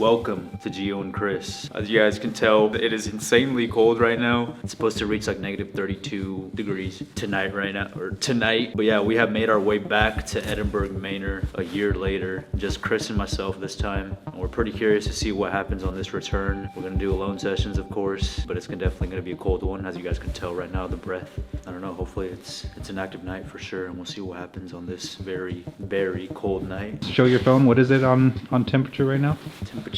Welcome to Gio and Chris. As you guys can tell, it is insanely cold right now. It's supposed to reach like negative 32 degrees tonight right now, or tonight. But yeah, we have made our way back to Edinburgh Manor a year later. Just Chris and myself this time. And we're pretty curious to see what happens on this return. We're gonna do alone sessions, of course, but it's definitely gonna be a cold one. As you guys can tell right now, the breath. I don't know, hopefully it's an active night for sure, and we'll see what happens on this very, very cold night. Show your phone. What is it on temperature right now? Temperature?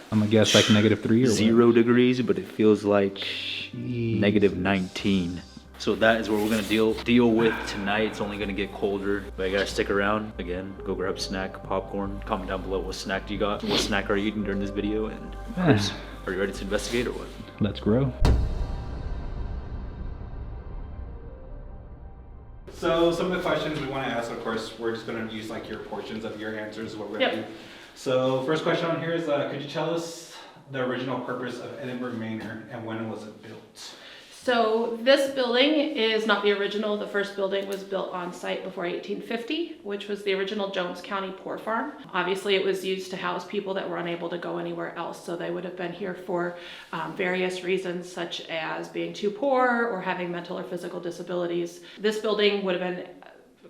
I'm gonna guess like -3 or 0 degrees, but it feels like negative 19. So that is what we're gonna deal with tonight. It's only gonna get colder, but you gotta stick around. Again, go grab a snack, popcorn. Comment down below what snack you got. What snack are you eating during this video? And Chris, are you ready to investigate or what? Let's grow. So some of the questions we want to ask, of course, we're just going to use like your portions of your answers, what we're going to do. So first question on here is, could you tell us the original purpose of Edinburgh Manor and when was it built? So this building is not the original. The first building was built on site before 1850, which was the original Jones County Poor Farm. Obviously it was used to house people that were unable to go anywhere else. So they would have been here for various reasons, such as being too poor or having mental or physical disabilities. This building would have been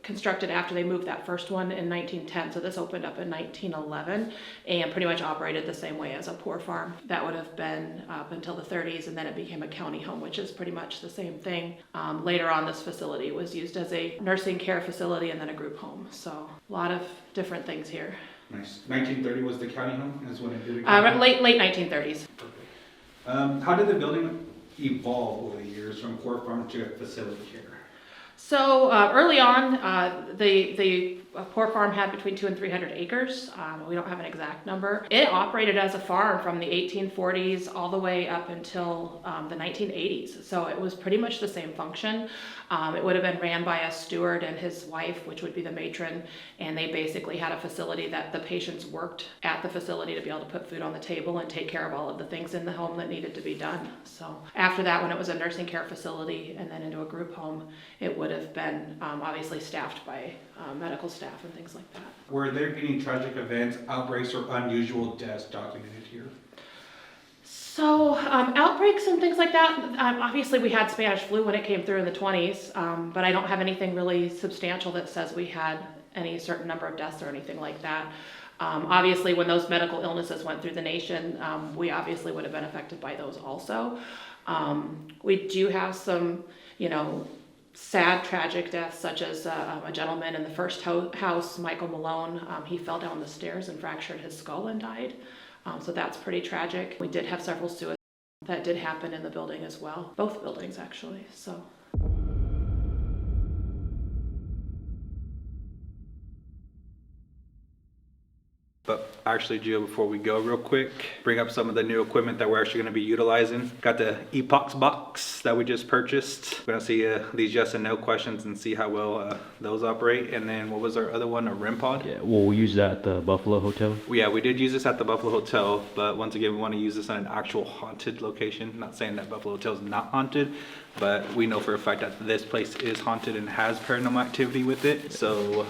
constructed after they moved that first one in 1910. So this opened up in 1911 and pretty much operated the same way as a poor farm. That would have been up until the 30s, and then it became a county home, which is pretty much the same thing. Later on, this facility was used as a nursing care facility and then a group home. So a lot of different things here. Nice. 1930 was the county home? Is when it did Late 1930s. Perfect. How did the building evolve over the years from poor farm to a facility here? So early on, the poor farm had between 200 and 300 acres. We don't have an exact number. It operated as a farm from the 1840s all the way up until the 1980s. So it was pretty much the same function. It would have been ran by a steward and his wife, which would be the matron, and they basically had a facility that the patients worked at the facility to be able to put food on the table and take care of all of the things in the home that needed to be done. So after that, when it was a nursing care facility and then into a group home, it would have been obviously staffed by medical staff and things like that. Were there any tragic events, outbreaks, or unusual deaths documented here? So outbreaks and things like that, obviously we had Spanish flu when it came through in the 20s, but I don't have anything really substantial that says we had any certain number of deaths or anything like that. Obviously when those medical illnesses went through the nation, we obviously would have been affected by those also. We do have some, sad, tragic deaths, such as a gentleman in the first house, Michael Malone. He fell down the stairs and fractured his skull and died. So that's pretty tragic. We did have several suicides that did happen in the building as well. Both buildings, actually. So. But actually, Gio, before we go real quick, bring up some of the new equipment that we're actually going to be utilizing. Got the epox box that we just purchased. We're going to see these yes and no questions and see how well those operate. And then what was our other one, a REM pod? Yeah, well, we used that at the Buffalo Hotel. Yeah, we did use this at the Buffalo Hotel, but once again, we want to use this in an actual haunted location. Not saying that Buffalo Hotel is not haunted, but we know for a fact that this place is haunted and has paranormal activity with it. So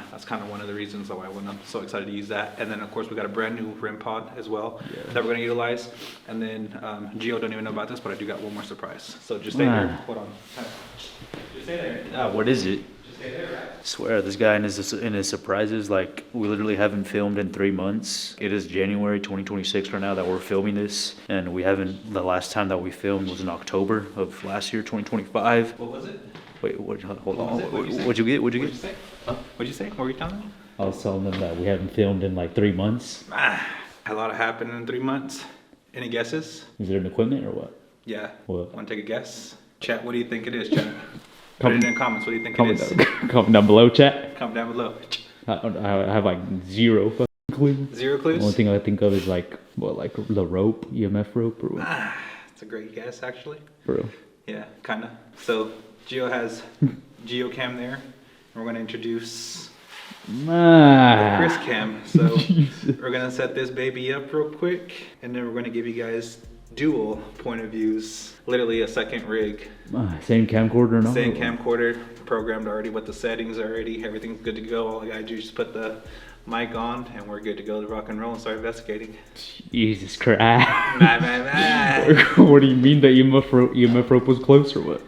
that's kind of one of the reasons why I'm so excited to use that. And then of course we got a brand new REM pod as well that we're going to utilize. And then Gio don't even know about this, but I do got one more surprise. So just stay there. Hold on. Just stay there. What is it? Just stay there, right? I swear, this guy in his surprises, like, we literally haven't filmed in 3 months. It is January 2026 right now that we're filming this, and the last time that we filmed was in October of last year, 2025. What was it? Wait, hold on. What'd you What'd you get? say? What'd you say? What were you telling me? I was telling them that we haven't filmed in like 3 months. A lot happened in 3 months. Any guesses? Is it an equipment or what? Yeah. What? Want to take a guess? Chat, what do you think it is, chat? Put it in the comments. What do you think it is? Comment down below, chat. Comment down below. I have like zero fucking clue. Zero clues? The only thing I think of is like the rope, EMF rope or what? It's a great guess, actually. For real. Yeah, kind of. So Gio has GeoCam there. And we're going to introduce the Chris Cam. So we're going to set this baby up real quick, and then we're going to give you guys dual point of views. Literally a second rig. Same camcorder and all? Same camcorder, programmed already with the settings already. Everything's good to go. All I gotta do is just put the mic on, and we're good to go to rock and roll and start investigating. Jesus Christ. Man. What do you mean the EMF rope was close or what?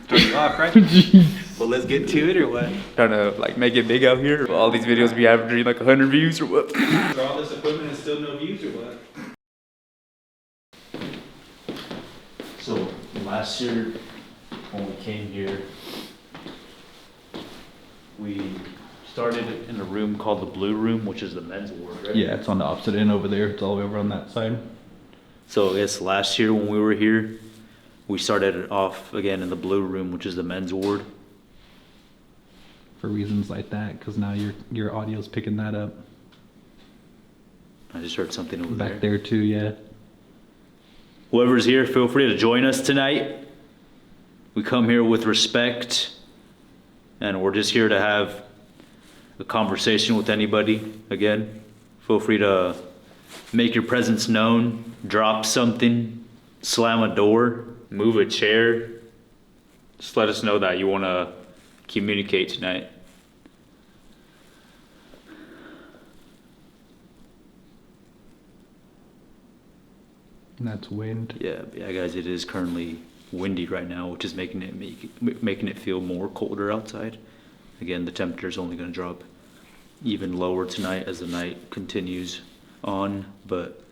Turn you off, right? Well, let's get to it or what? Trying to like make it big out here. All these videos be averaging like 100 views or what? For all this equipment and still no views or what? So last year when we came here, we started in a room called the Blue Room, which is the men's ward, right? Yeah, it's on the opposite end over there. It's all the way over on that side. So I guess last year when we were here, we started it off again in the Blue Room, which is the men's ward. For reasons like that, because now your audio's picking that up. I just heard something over Back there too, yeah. Whoever's here, feel free to join us tonight. We come here with respect, and we're just here to have a conversation with anybody. Again, feel free to make your presence known, drop something, slam a door, move a chair. Just let us know that you want to communicate tonight. And that's wind. Yeah, guys, it is currently windy right now, which is making it feel more colder outside. Again, the temperature is only going to drop even lower tonight as the night continues on. But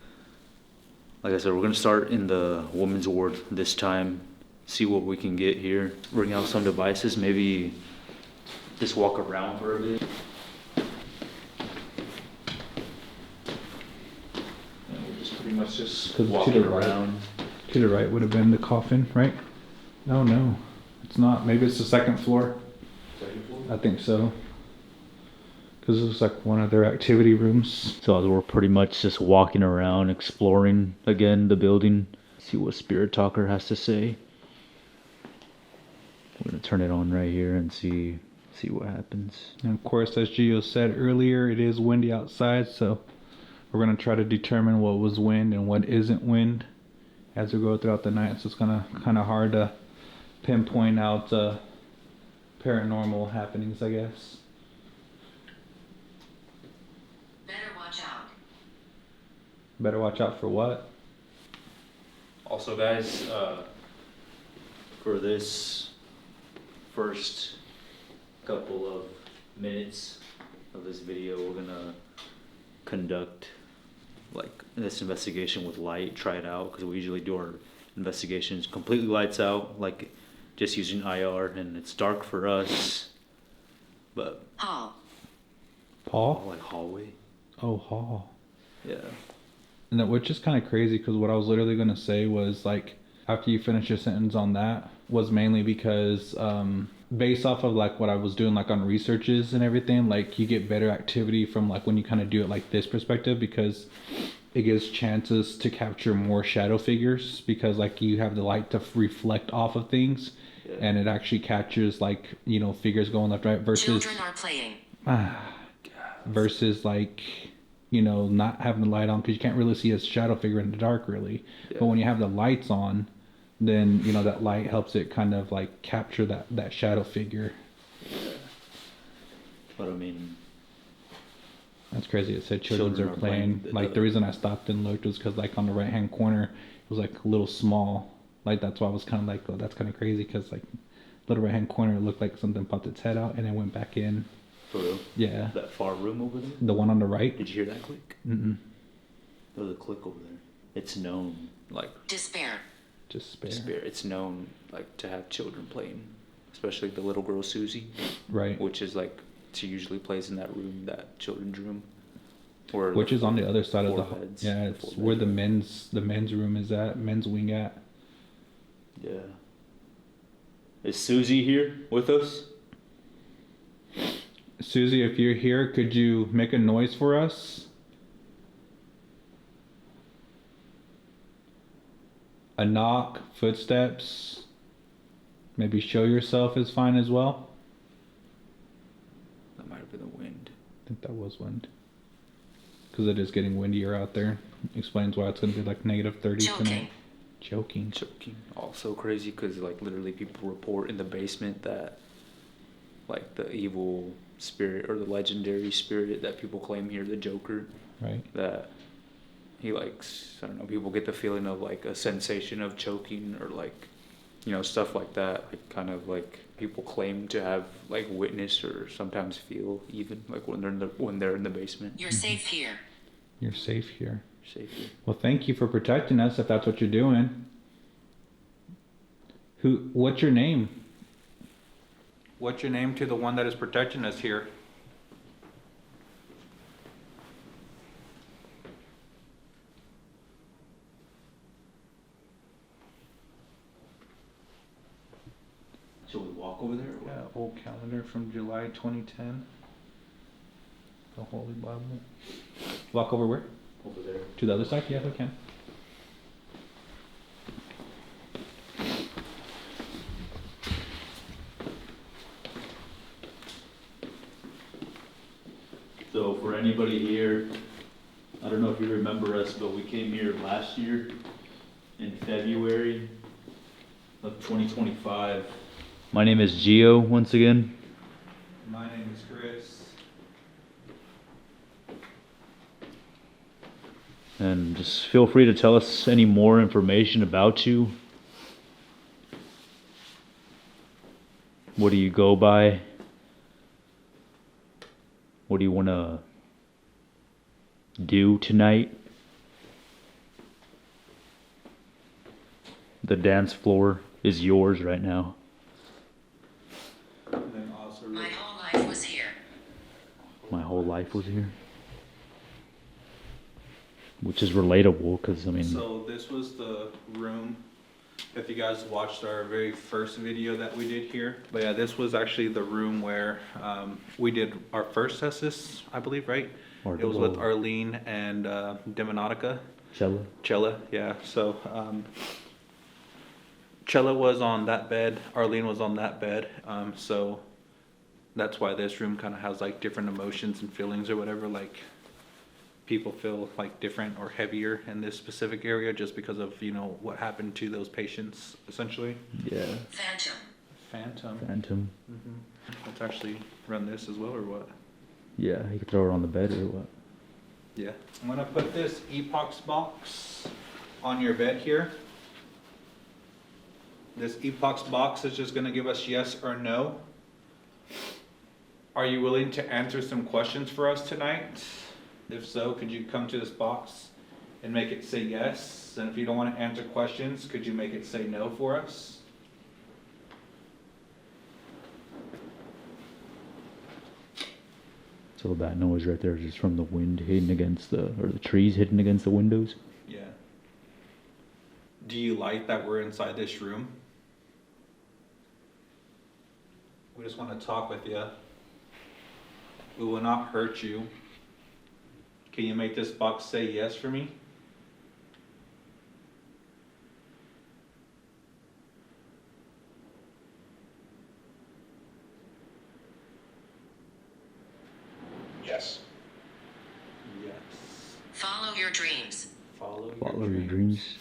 like I said, we're going to start in the women's ward this time, see what we can get here, bring out some devices, maybe just walk around for a bit. And we're just pretty much just walking around. To the right would have been the coffin, right? No, it's not. Maybe it's the second floor. Second floor? I think so. Because it looks like one of their activity rooms. So we're pretty much just walking around, exploring again the building, see what Spirit Talker has to say. We're gonna turn it on right here and see what happens. And of course, as Gio said earlier, it is windy outside, so we're gonna try to determine what was wind and what isn't wind as we go throughout the night. So it's kind of hard to pinpoint out paranormal happenings, I guess. Better watch out. Better watch out for what? Also, guys, for this first couple of minutes of this video, we're gonna conduct like this investigation with light, try it out, because we usually do our investigations completely lights out, like just using IR, and it's dark for us, but Hall. Paul? like hallway. Oh, Hall. Yeah. And that, which is kind of crazy, because what I was literally going to say was, like, after you finish your sentence on that, was mainly because based off of like what I was doing like on researches and everything, like you get better activity from like when you kind of do it like this perspective, because it gives chances to capture more shadow figures, because like you have the light to reflect off of things. Yeah. And it actually captures like, you know, figures going left, right, versus Children are playing. Versus like, you know, not having the light on, because you can't really see a shadow figure in the dark really. Yeah. But when you have the lights on, then, you know, that light helps it kind of like capture that shadow figure. Yeah. But I mean, that's crazy. It said children are playing. Like the reason I stopped and looked was because like on the right hand corner, it was like a little small. Like that's why I was kind of like, oh, that's kind of crazy, because like little right hand corner, it looked like something popped its head out and it went back in. For real? Yeah. That far room over there? The one on the right. Did you hear that click? Mm-mm. There was a click over there. It's known, like... Despair. It's known, like, to have children playing. Especially the little girl, Susie. Right. Which is, like, she usually plays in that room, that children's room. Which is on the other side of the... Beds, yeah, it's where the men's room is at. Men's wing at. Yeah. Is Susie here with us? Susie, if you're here, could you make a noise for us? A knock, footsteps, maybe show yourself is fine as well. That might have been the wind. I think that was wind. Because it is getting windier out there. Explains why it's going to be like negative 30 tonight. Choking. Also crazy because like literally people report in the basement that like the evil spirit, or the legendary spirit that people claim here, the Joker. Right. That he likes, I don't know, people get the feeling of like a sensation of choking, or like, you know, stuff like that. Like kind of like people claim to have like witness or sometimes feel even like when they're in the basement. You're safe here. You're safe here. Safely. Well, thank you for protecting us if that's what you're doing. What's your name? What's your name to the one that is protecting us here? Shall we walk over there? Yeah, old calendar from July 2010. The Holy Bible. Walk over where? Over there. To the other side? Yeah, we can. So for anybody here, I don't know if you remember us, but we came here last year in February of 2025. My name is Gio once again. My name is Chris. And just feel free to tell us any more information about you. What do you go by? What do you want to do tonight? The dance floor is yours right now. And then also My whole life was here. My whole life was here. Which is relatable, because I mean... So this was the room, if you guys watched our very first video that we did here. But yeah, this was actually the room where we did our first census, I believe, right? It was with Arlene and Demonotica. Chella, yeah. So Chella was on that bed, Arlene was on that bed. So that's why this room kind of has like different emotions and feelings or whatever. Like people feel like different or heavier in this specific area just because of, you know, what happened to those patients, essentially. Yeah. Phantom. Let's actually run this as well, or what? Yeah, you could throw it on the bed or what? Yeah. I'm gonna put this epox box on your bed here. This epox box is just gonna give us yes or no. Are you willing to answer some questions for us tonight? If so, could you come to this box and make it say yes? And if you don't want to answer questions, could you make it say no for us? So that noise right there is just from the wind hitting against or the trees hitting against the windows? Yeah. Do you like that we're inside this room? We just want to talk with you. We will not hurt you. Can you make this box say yes for me? Yes. Yes. Follow your dreams. Follow Your dreams.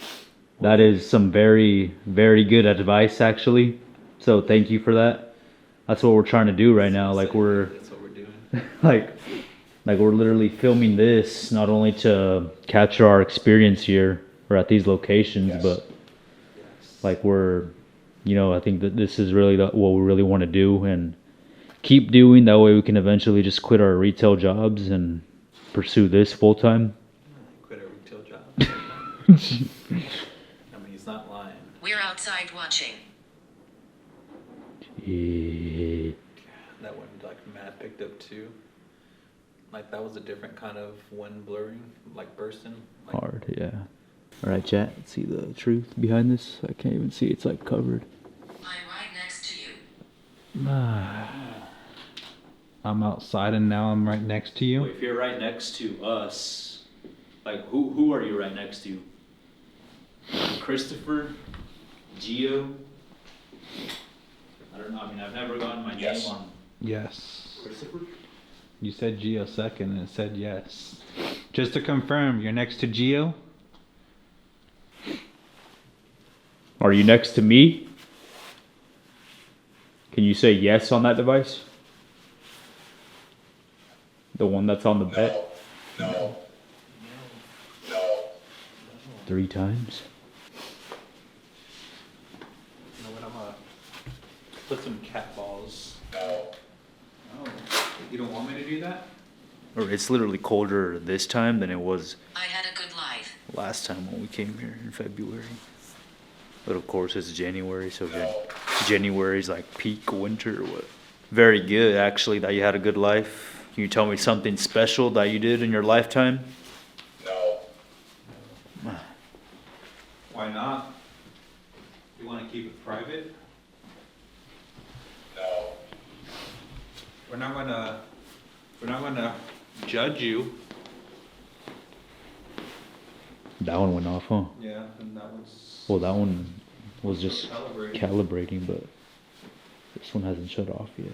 That is some very, very good advice, actually. So thank you for that. That's what we're trying to do right now. Like That's what we're doing. like we're literally filming this not only to capture our experience here or at these locations, Yes. but Yes. like we're, you know, I think that this is really what we really want to do and keep doing. That way we can eventually just quit our retail jobs and pursue this full time. Quit our retail job. I mean, he's not lying. We're outside watching. Yeah. That one, like, Matt picked up too. Like, that was a different kind of wind blurring, like bursting. Like, Hard, yeah. Alright, chat, see the truth behind this? I can't even see, it's like covered. I'm right next to you. I'm outside and now I'm right next to you. If you're right next to us, like who are you right next to? Christopher? Gio? I don't know, I mean, I've never gotten my Yes. name on Yes. Christopher? You said Geo second and it said yes. Just to confirm, you're next to Geo? Are you next to me? Can you say yes on that device? The one that's on the bed? No. No. 3 times? You know what, I'm gonna put some cat balls. No. Oh, you don't want me to do that? Or it's literally colder this time than it was I had a good life. last time when we came here in February. But of course it's January, so January's like peak winter or what? Very good, actually, that you had a good life. Can you tell me something special that you did in your lifetime? No. Why not? You wanna keep it private? No. We're not gonna judge you. That one went off, huh? Yeah, and that one's. Well, that one was just Calibrating. calibrating, but this one hasn't shut off yet.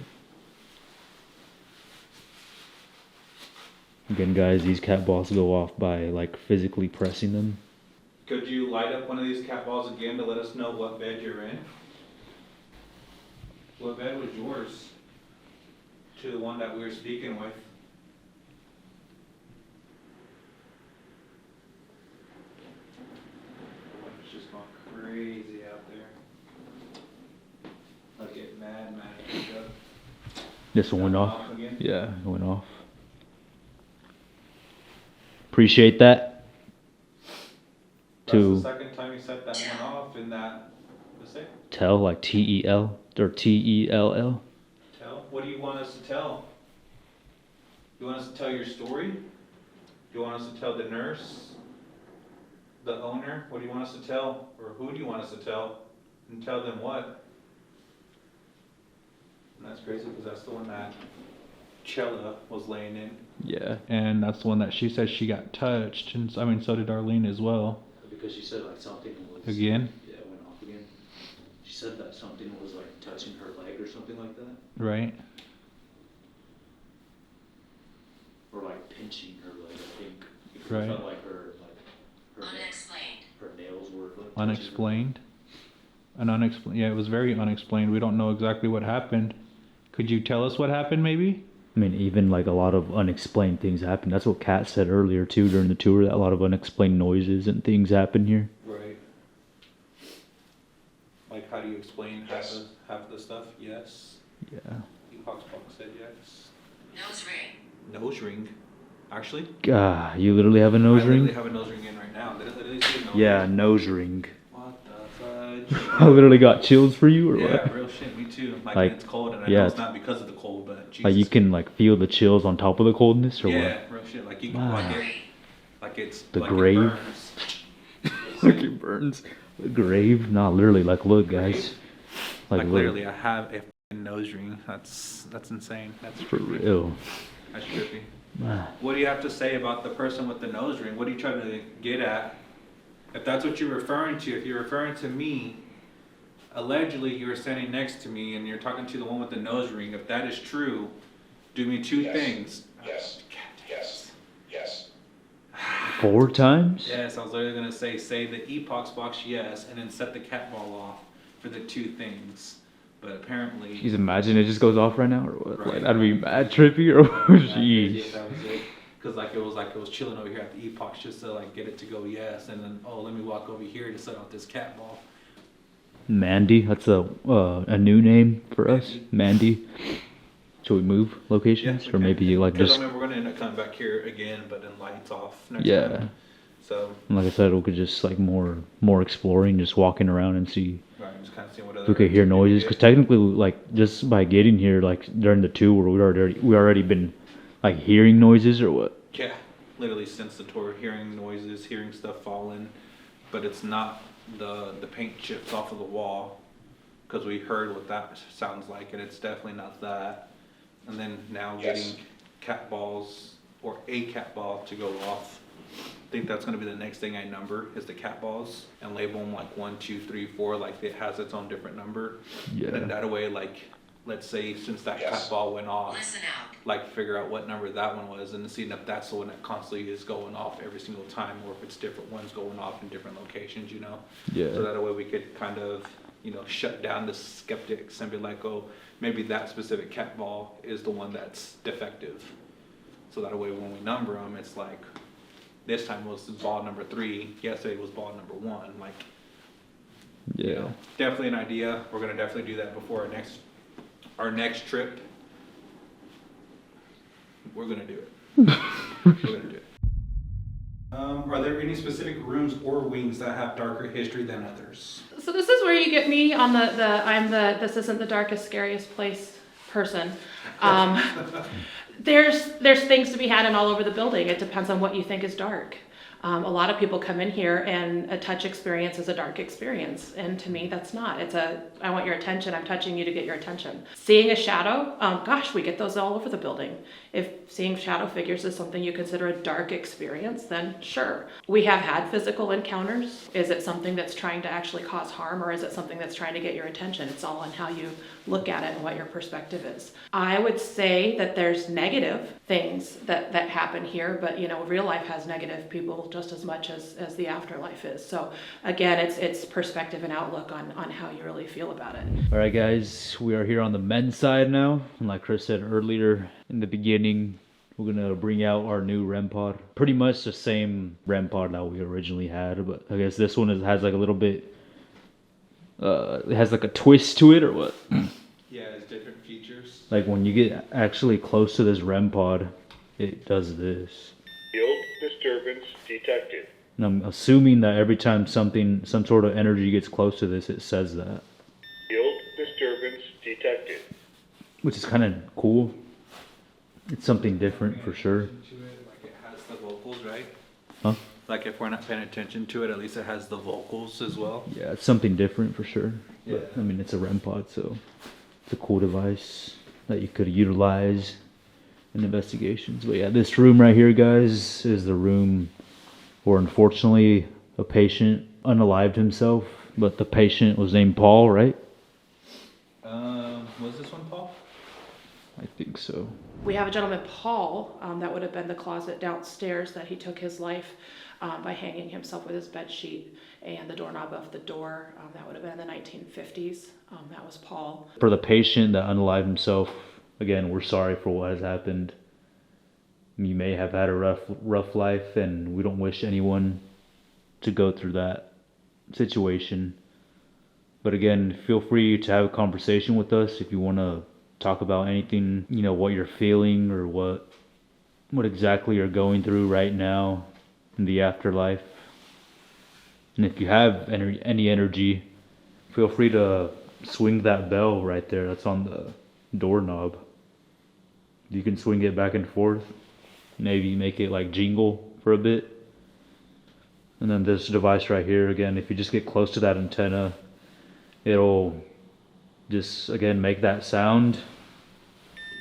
Again, guys, these cat balls go off by like physically pressing them. Could you light up one of these cat balls again to let us know what bed you're in? What bed was yours? To the one that we were speaking with. It's just gone crazy out there. I'll get mad at each other. This one went That off. went off again? Yeah, it went off. Appreciate that. That's To the second time you set that one off in that, what's it? tell, like TEL or TELL. Tell? What do you want us to tell? You want us to tell your story? Do you want us to tell the nurse? The owner? What do you want us to tell? Or who do you want us to tell? And tell them what? And that's crazy because that's the one that Chella was laying in. Yeah. And that's the one that she said she got touched. And I mean, so did Arlene as well. Because she said like something was Again? Yeah, it went off again. She said that something was like touching her leg or something like that, Right? or like pinching her leg. I think. Because Right. It felt like her Unexplained. her nails were like touching her. Unexplained? An unexplained. Yeah, it was very unexplained. We don't know exactly what happened. Could you tell us what happened maybe? I mean, even like a lot of unexplained things happen. That's what Kat said earlier too during the tour. That a lot of unexplained noises and things happen here. Right. Like, how do you explain Yes. half of the stuff? Yes. Yeah. Epox said yes. Nose ring. Nose ring. Actually, You literally have a nose I literally ring? have a nose ring in right now. Did it literally say nose Yeah, ring? nose ring. What the fudge? I literally got chills for you, or Yeah, what? real shit. Me too. Like, Like, it's cold, and I yeah, know it's it's- not because of the cold, but Jesus. Like you can like feel the chills on top of the coldness, or Yeah, real shit. Like you can Wow. like it's The like grave? It burns. what? Like it burns. The grave? Nah, literally. Like, look, guys. Like look. literally, I have a f***ing nose ring. That's insane. That's For trippy. real. That's trippy. Ah. What do you have to say about the person with the nose ring? What are you trying to get at? If that's what you're referring to, if you're referring to me, allegedly you were standing next to me and you're talking to the one with the nose ring. If that is true, do me two Yes. things. Yes. Yes. Yes. 4 times? Yes, I was literally gonna say the epox box yes, and then set the cat ball off for the two things. But apparently, Jeez, imagine it just goes off right now, or what? Right. Like, that'd be mad trippy, or jeez. that was it. Cause like it was chilling over here at the epox just to like get it to go yes, and then let me walk over here to set off this cat ball. Mandy, that's a new name for us. Mandy. Should we move locations, or maybe like Because just I mean we're gonna end up coming back here again, but then lights off next yeah. time. So Like I said, we could just like more exploring, just walking around and see right, just kind of seeing what if other we could hear activity we noises. get. Because technically, like just by getting here, like during the tour, we already been like hearing noises or what? Yeah, literally since the tour, hearing noises, hearing stuff falling, but it's not the paint chips off of the wall, because we heard what that sounds like, and it's definitely not that. And then now Yes. getting cat balls, or a cat ball to go off. I think that's gonna be the next thing I number, is the cat balls, and label them like 1, 2, 3, 4, like it has its own different number. Yeah. And then that way, like, let's say since that Yes. cat ball went off, Listen out. like figure out what number that one was and seeing if that's the one that constantly is going off every single time, or if it's different ones going off in different locations, you know? Yeah. So that way we could kind of, shut down the skeptics and be like, oh, maybe that specific cat ball is the one that's defective. So that way when we number them, it's like, this time was ball number 3, yesterday was ball number 1, like, you know, definitely an idea. We're gonna definitely do that before our next trip. We're gonna do it. We're gonna do it. Are there any specific rooms or wings that have darker history than others? So this is where you get me on this isn't the darkest, scariest place person. There's things to be had in all over the building. It depends on what you think is dark. A lot of people come in here and a touch experience is a dark experience. And to me, that's not. I want your attention. I'm touching you to get your attention. Seeing a shadow, gosh, we get those all over the building. If seeing shadow figures is something you consider a dark experience, then sure. We have had physical encounters. Is it something that's trying to actually cause harm, or is it something that's trying to get your attention? It's all on how you look at it and what your perspective is. I would say that there's negative things that happen here, but real life has negative people just as much as the afterlife is. So again, it's perspective and outlook on how you really feel about it. All right, guys, we are here on the men's side now. And like Chris said earlier in the beginning, we're gonna bring out our new REM pod. Pretty much the same REM pod that we originally had, but I guess this one has like a little bit, it has like a twist to it, or what? Yeah, it's different features. Like when you get actually close to this REM pod, it does this. Field disturbance detected. And I'm assuming that every time some sort of energy gets close to this, it says that. Field disturbance detected. Which is kind of cool. It's something different for sure. Like it has the vocals, right? Huh? Like if we're not paying attention to it, at least it has the vocals as well. Yeah, it's something different for sure. Yeah. But, I mean, it's a REM pod, so it's a cool device that you could utilize in investigations. But yeah, this room right here, guys, is the room where unfortunately a patient unalived himself. But the patient was named Paul, right? Was this one Paul? I think so. We have a gentleman, Paul, that would have been the closet downstairs that he took his life by hanging himself with his bed sheet and the doorknob of the door. That would have been in the 1950s. That was Paul. For the patient that unalived himself, again, we're sorry for what has happened. You may have had a rough life, and we don't wish anyone to go through that situation. But again, feel free to have a conversation with us if you want to talk about anything, what you're feeling or what exactly you're going through right now in the afterlife. And if you have any energy, feel free to swing that bell right there that's on the doorknob. You can swing it back and forth, maybe make it like jingle for a bit. And then this device right here, again, if you just get close to that antenna, it'll just again make that sound.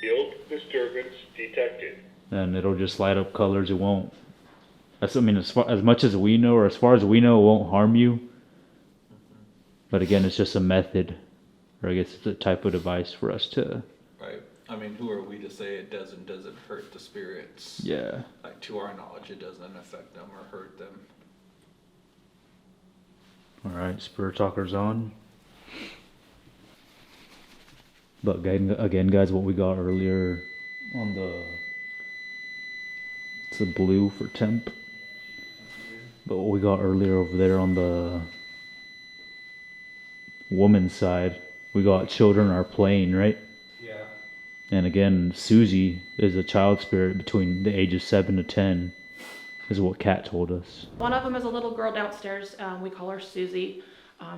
Field disturbance detected. And it'll just light up colors. It won't, as much as we know, or as far as we know, it won't harm you. But again, it's just a method, or I guess it's a type of device for us to. Right. I mean, who are we to say it doesn't hurt the spirits? Yeah. Like, to our knowledge, it doesn't affect them or hurt them. All right, Spirit Talker's on. But again, guys, what we got earlier on it's the blue for temp. But what we got earlier over there on the woman's side, we got children are playing, right? Yeah. And again, Susie is a child spirit between the ages 7 to 10, is what Kat told us. One of them is a little girl downstairs. We call her Susie.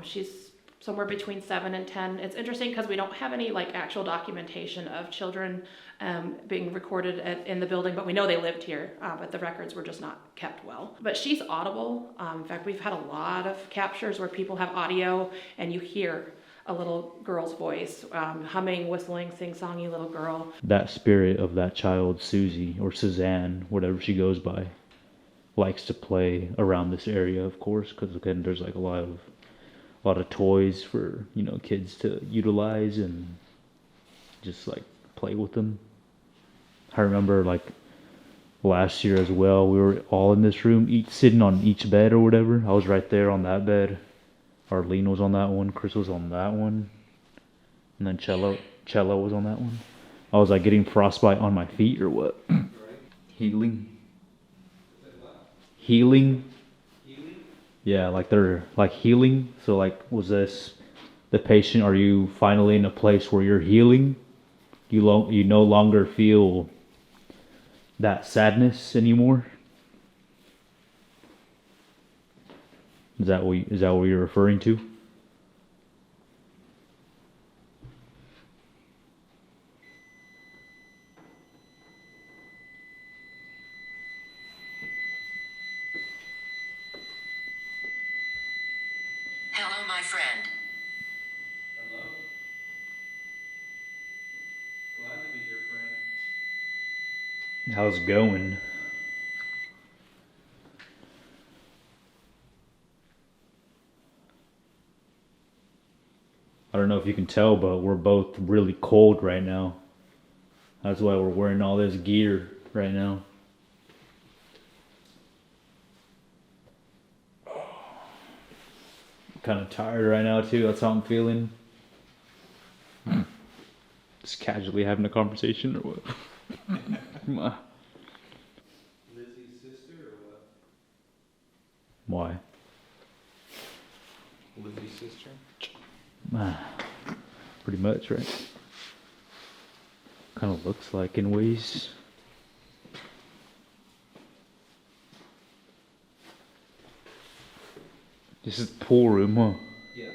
She's somewhere between 7 and 10. It's interesting because we don't have any actual documentation of children being recorded in the building, but we know they lived here, but the records were just not kept well. But she's audible. In fact, we've had a lot of captures where people have audio and you hear a little girl's voice, humming, whistling, sing-songy little girl. That spirit of that child, Susie, or Suzanne, whatever she goes by, likes to play around this area, of course, because again, there's a lot of toys for kids to utilize and just play with them. I remember last year as well, we were all in this room, each sitting on each bed or whatever. I was right there on that bed. Arlene was on that one, Chris was on that one, and then Cello was on that one. I was getting frostbite on my feet or what? Healing. Healing. Yeah, like they're like healing. So like, was this the patient? Are you finally in a place where you're healing? You no longer feel that sadness anymore. Is that what you're referring to? Hello, my friend. Hello. Glad to be your friend. How's it going? I don't know if you can tell, but we're both really cold right now. That's why we're wearing all this gear right now. Kind of tired right now too. That's how I'm feeling. Just casually having a conversation or what? Lizzie's sister or what? Why? Lizzie's sister? Pretty much, right? Kind of looks like in ways. This is the pool room, huh? Yeah.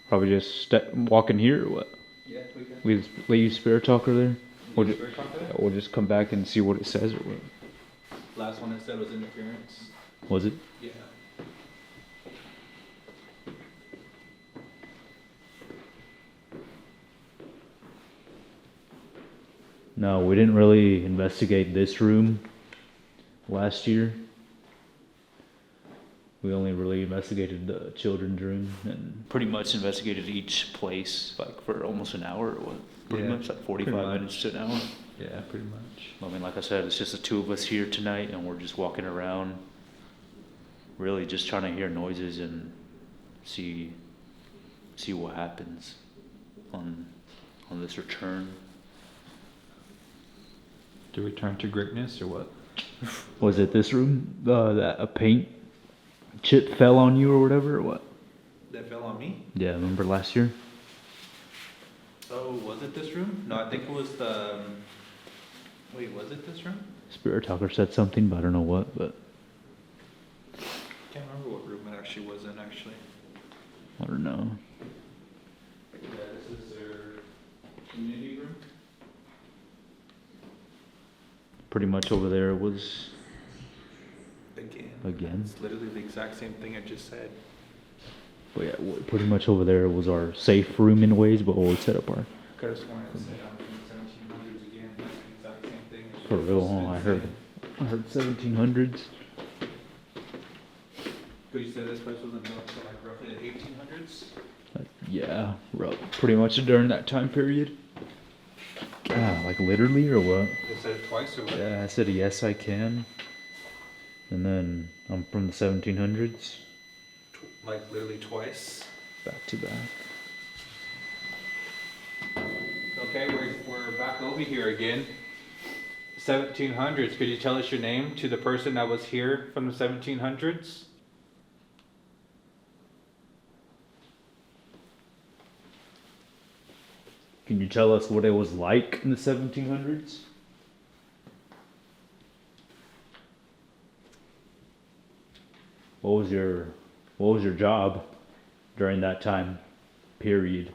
Probably just walk in here or what? Yeah, we can. We let you spirit talker there? We'll, Spirit talk to that? we'll just come back and see what it says or what? Last one it said was interference. Was it? Yeah. No, we didn't really investigate this room last year. We only really investigated the children's room and pretty much investigated each place like for almost an hour or what? Pretty Yeah, much like 45 pretty much. minutes to an hour. Yeah, pretty much. I mean, like I said, it's just the two of us here tonight and we're just walking around really just trying to hear noises and see what happens on this return. To return to greatness or what? Was it this room that a paint chip fell on you or whatever or what? That fell on me? Yeah, remember last year? Oh, was it this room? No, I think it was the. Wait, was it this room? Spirit Talker said something, but I don't know what, but Can't remember what room it actually was in, actually. I don't know. Yeah, this is their community room. Pretty much over there was again. It's literally the exact same thing I just said. But yeah, pretty much over there was our safe room in ways, but we'll set up our Could have sworn it said I'm in 1700s again. That's the exact same thing. as for what real. this Huh? I thing heard said. 1700s. Could you say this place was built to like roughly the 1800s? Yeah, pretty much during that time period. Like literally or what? They said it twice or what? Yeah, I said yes, I can. And then I'm from the 1700s, Like literally twice. back to back. Okay, we're back over here again. 1700s. Could you tell us your name to the person that was here from the 1700s? Can you tell us what it was like in the 1700s? What was your job during that time period?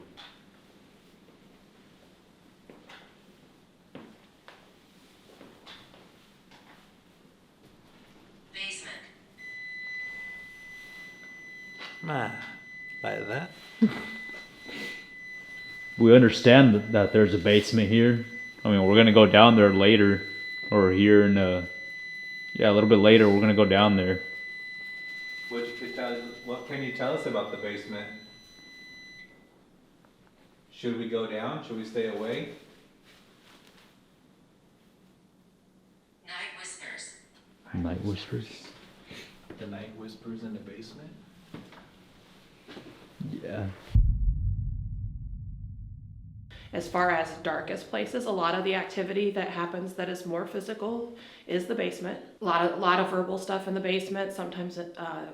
Basement. Like that? We understand that there's a basement here. I mean, we're gonna go down there later, or here in a little bit later. We're gonna go down there. What can you tell us about the basement? Should we go down? Should we stay away? Night whispers. Night whispers. The night whispers in the basement? Yeah. As far as darkest places, a lot of the activity that happens that is more physical is the basement. A lot of verbal stuff in the basement. Sometimes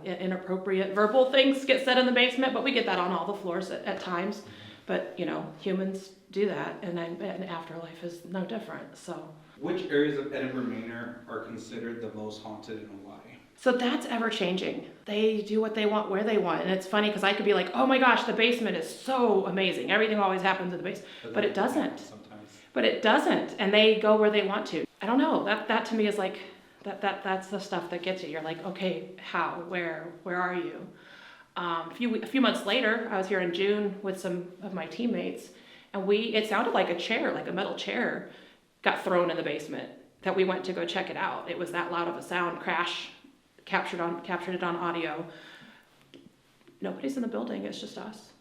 inappropriate verbal things get said in the basement, but we get that on all the floors at times. But you know, humans do that, and afterlife is no different. So. Which areas of Edinburgh Manor are considered the most haunted and why? So that's ever changing. They do what they want, where they want. And it's funny because I could be like, oh my gosh, the basement is so amazing. Everything always happens in the basement. But it doesn't. Sometimes. But it doesn't. And they go where they want to. I don't know. That to me is like, that's the stuff that gets you. You're like, okay, how, where are you? A few months later, I was here in June with some of my teammates, and it sounded like a chair, like a metal chair, got thrown in the basement. That we went to go check it out. It was that loud of a sound, crash, captured it on audio. Nobody's in the building. It's just us.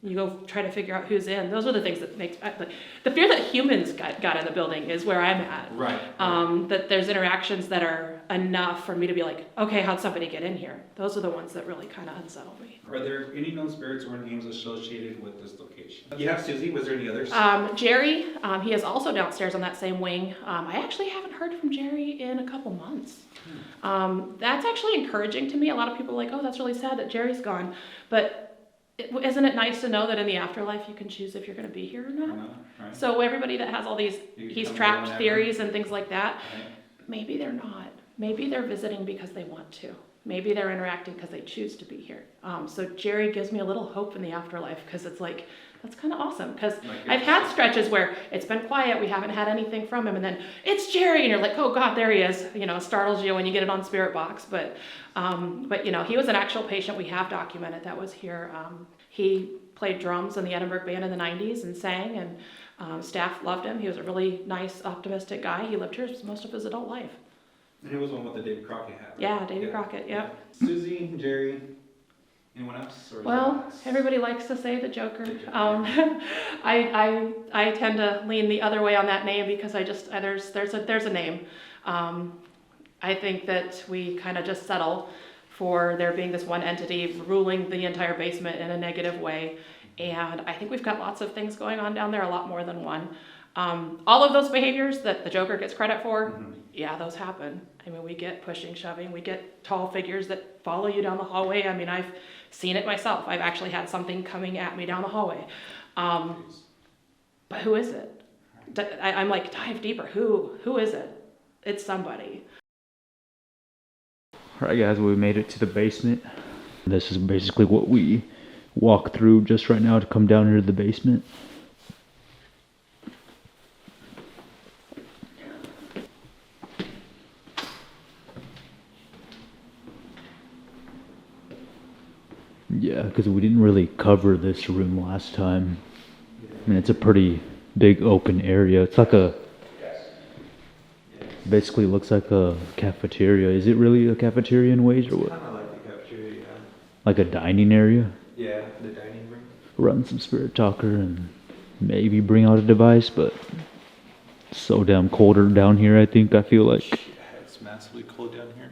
You go try to figure out who's in. Those are the things that make the fear that humans got in the building is where I'm at. Right. That there's interactions that are enough for me to be like, okay, how'd somebody get in here? Those are the ones that really kind of unsettle me. Are there any known spirits or names associated with this location? You have Susie. Was there any others? Jerry, he is also downstairs on that same wing. I actually haven't heard from Jerry in a couple months. That's actually encouraging to me. A lot of people are like, oh, that's really sad that Jerry's gone. But isn't it nice to know that in the afterlife you can choose if you're going to be here or not? Right. So everybody that has all these he's trapped theories and things like that, maybe they're not. Maybe they're visiting because they want to. Maybe they're interacting because they choose to be here. So Jerry gives me a little hope in the afterlife because it's like, that's kind of awesome. Because I've had stretches where it's been quiet, we haven't had anything from him, and then it's Jerry, and you're like, oh God, there he is. You know, it startles you when you get it on Spirit Box. But you know, he was an actual patient we have documented that was here. He played drums in the Edinburgh Band in the 90s and sang, and staff loved him. He was a really nice, optimistic guy. He lived here most of his adult life. And he was one with the David Crockett hat, right? Yeah, David Crockett, yep. Susie, Jerry, anyone else? Or Well, everybody likes to say the Joker. I tend to lean the other way on that name because there's a name. I think that we kind of just settle for there being this one entity ruling the entire basement in a negative way. And I think we've got lots of things going on down there, a lot more than one. All of those behaviors that the Joker gets credit for, yeah, those happen. I mean, we get pushing, shoving, we get tall figures that follow you down the hallway. I mean, I've seen it myself. I've actually had something coming at me down the hallway. But who is it? I'm like, dive deeper. Who is it? It's somebody. Alright guys, we made it to the basement. This is basically what we walk through just right now to come down here to the basement. Yeah, because we didn't really cover this room last time. I mean, it's a pretty big open area. It's like basically looks like a cafeteria. Is it really a cafeteria in ways or what? Kind of like the cafeteria, yeah. Like a dining area? Yeah, the dining room. Run some spirit talker and maybe bring out a device, but it's so damn colder down here, I feel like. Yeah, it's massively cold down here.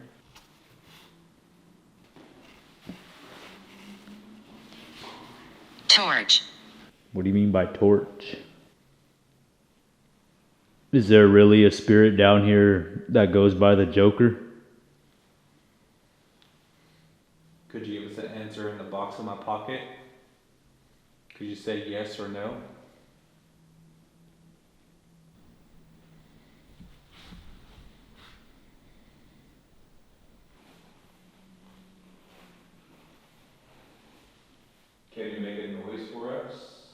Torch. What do you mean by torch? Is there really a spirit down here that goes by the Joker? Could you give us an answer in the box in my pocket? Could you say yes or no? Can you make a noise for us?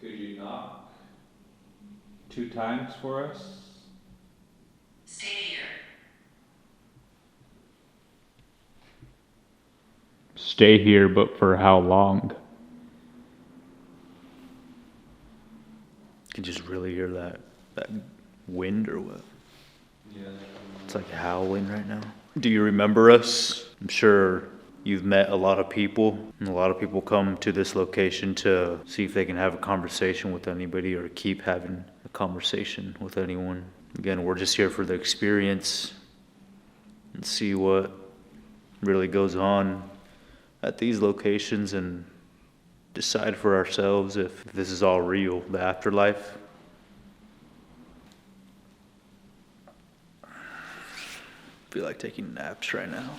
Could you knock 2 times for us? Stay here. Stay here, but for how long? You can just really hear that wind or what? Yeah. It's like howling right now. Do you remember us? I'm sure you've met a lot of people, and a lot of people come to this location to see if they can have a conversation with anybody or keep having a conversation with anyone. Again, we're just here for the experience and see what really goes on at these locations and decide for ourselves if this is all real, the afterlife. Feel like taking naps right now.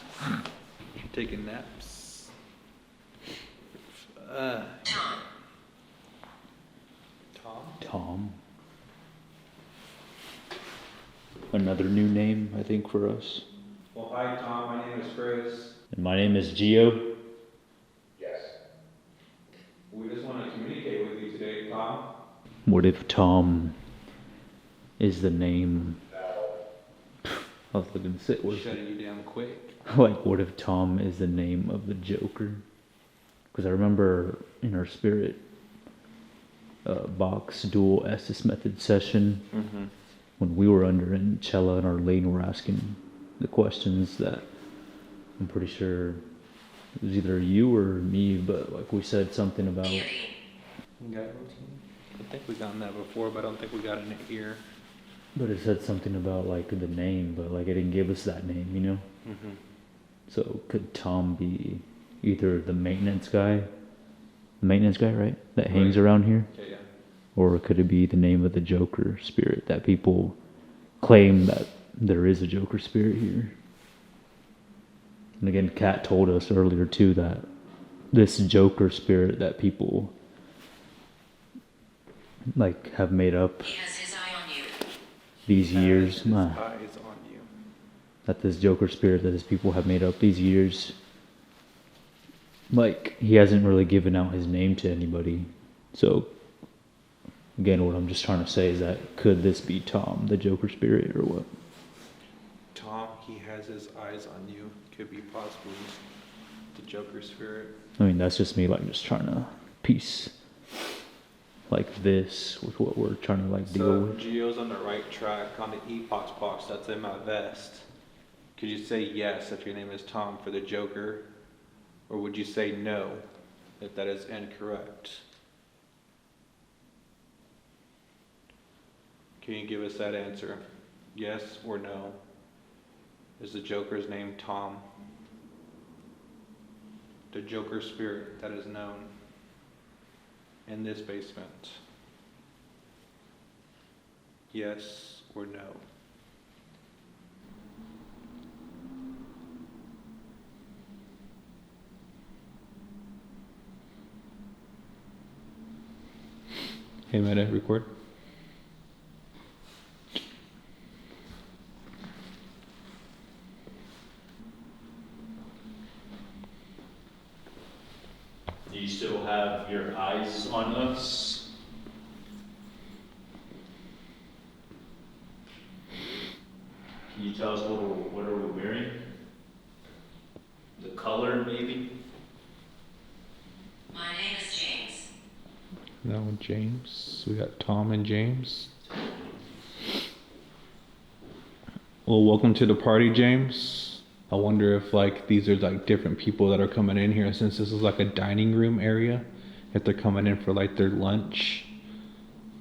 Taking naps. Tom. Tom. Another new name, I think, for us. Well, hi Tom, my name is Chris. And my name is Gio. Yes. We just want to communicate with you today, Tom. What if Tom is the name? I was looking to say, what if, Shutting you down quick. like, what if Tom is the name of the Joker? Because I remember in our spirit box dual Estes method session, when we were under and Chella and Arlene were asking the questions that I'm pretty sure it was either you or me, but like we said something about Eerie. I think we gotten that before, but I don't think we got it here. but it said something about like the name, but like it didn't give us that name, you know? So could Tom be either the maintenance guy, right? That hangs around here? Okay, yeah. Or could it be the name of the Joker spirit that people claim that there is a Joker spirit here? And again, Kat told us earlier too that this Joker spirit that people like have made up He has his eye on you. these years, His eyes on you. that this Joker spirit that his people have made up these years, like he hasn't really given out his name to anybody. So again, what I'm just trying to say is that could this be Tom, the Joker spirit, or what? Tom, he has his eyes on you. Could be possibly the Joker spirit. I mean, that's just me, like, just trying to piece, like, this with what we're trying to, like, deal So with. Gio's on the right track on the epox box that's in my vest. Could you say yes if your name is Tom for the Joker? Or would you say no if that is incorrect? Can you give us that answer? Yes or no? Is the Joker's name Tom? The Joker spirit that is known in this basement? Yes or no? Hey, Meta, record. Do you still have your eyes on us? Can you tell us what are we wearing? The color, maybe? My name is James. No, James. We got Tom and James. Well, welcome to the party, James. I wonder if like these are like different people that are coming in here, since this is like a dining room area, if they're coming in for like their lunch.